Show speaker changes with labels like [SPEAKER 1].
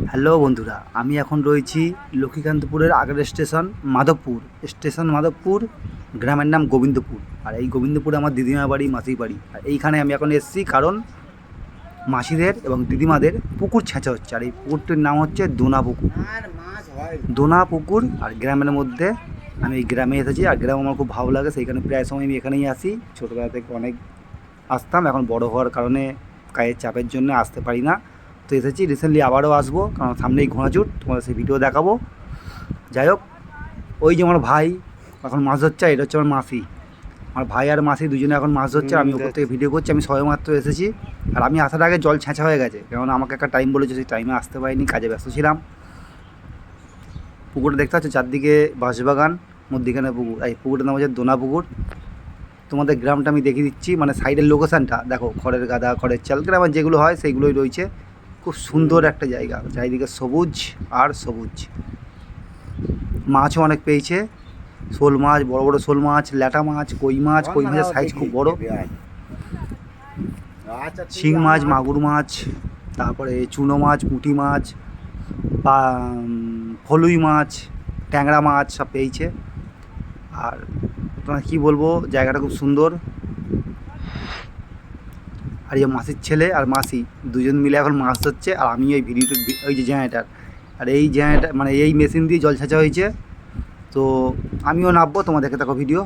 [SPEAKER 1] Hello বন্ধুরা, আমি এখন রয়েছি লক্ষ্মীকান্তপুরের আগের স্টেশন মাধবপুর, গ্রামের নাম গোবিন্দপুর। আর এই গোবিন্দপুরে আমার দিদিমার বাড়ি, মাসির বাড়ি। আর এইখানে আমি এখন এসেছি কারণ মাসিদের এবং দিদিমাদের পুকুর ছেঁচা হচ্ছে। আর এই পুকুরটির নাম হচ্ছে দোনা পুকুর। আর গ্রামের মধ্যে আমি এই গ্রামে এসেছি। আর গ্রাম আমার খুব ভালো লাগে, সেইখানে প্রায় সময় আমি এখানেই আসি। ছোটোবেলা থেকে অনেক আসতাম, এখন বড় হওয়ার কারণে কাজের চাপের জন্য আসতে পারি না। তো এসেছি, রিসেন্টলি আবারও আসবো, কারণ সামনেই ঘোড়াচুট, তোমাদের সেই ভিডিও দেখাবো। যাই হোক, ওই যে আমার ভাই এখন মাছ ধরছে, এটা হচ্ছে আমার মাসি। আমার ভাই আর মাসি দুজনে এখন মাছ ধরছে, আমি ওপর থেকে ভিডিও করছি। আমি সবেমাত্র এসেছি, আর আমি আসার আগে জল ছেঁচা হয়ে গেছে, কারণ আমাকে একটা টাইম বলেছে, সেই টাইমে আসতে পারিনি, কাজে ব্যস্ত ছিলাম। পুকুরটা দেখতে পাচ্ছ, চারদিকে বাঁশবাগান, মধ্যিখানে পুকুর। এই পুকুরটার নাম হচ্ছে দোনা পুকুর। তোমাদের গ্রামটা আমি দেখিয়ে দিচ্ছি, মানে সাইডের লোকেশানটা দেখো, খড়ের গাদা, খড়ের চাল, গ্রামের যেগুলো হয় সেইগুলোই রয়েছে। খুব সুন্দর একটা জায়গা, চারিদিকে সবুজ আর সবুজ। মাছও অনেক পেয়েছে, শোল মাছ, বড় বড় শোল মাছ, ল্যাটা মাছ, কই মাছের সাইজ খুব বড়, শিং মাছ, মাগুর মাছ, তারপরে চুনো মাছ, পুঁটি মাছ, বা ফলুই মাছ, ট্যাংরা মাছ সব পেয়েছে। আর তোমার কী বলবো, জায়গাটা খুব সুন্দর। আর এই মাসির ছেলে আর মাসি দুজন মিলে এখন মাছ ধরছে, আর আমি ওই ভিডিওটা, ওই যে জেনারেটার, আর এই জেনারেটার মানে এই মেশিন দিয়ে জল ছাঁচা হয়েছে। তো আমিও নামবো, তোমাদেরকে দেখো ভিডিও।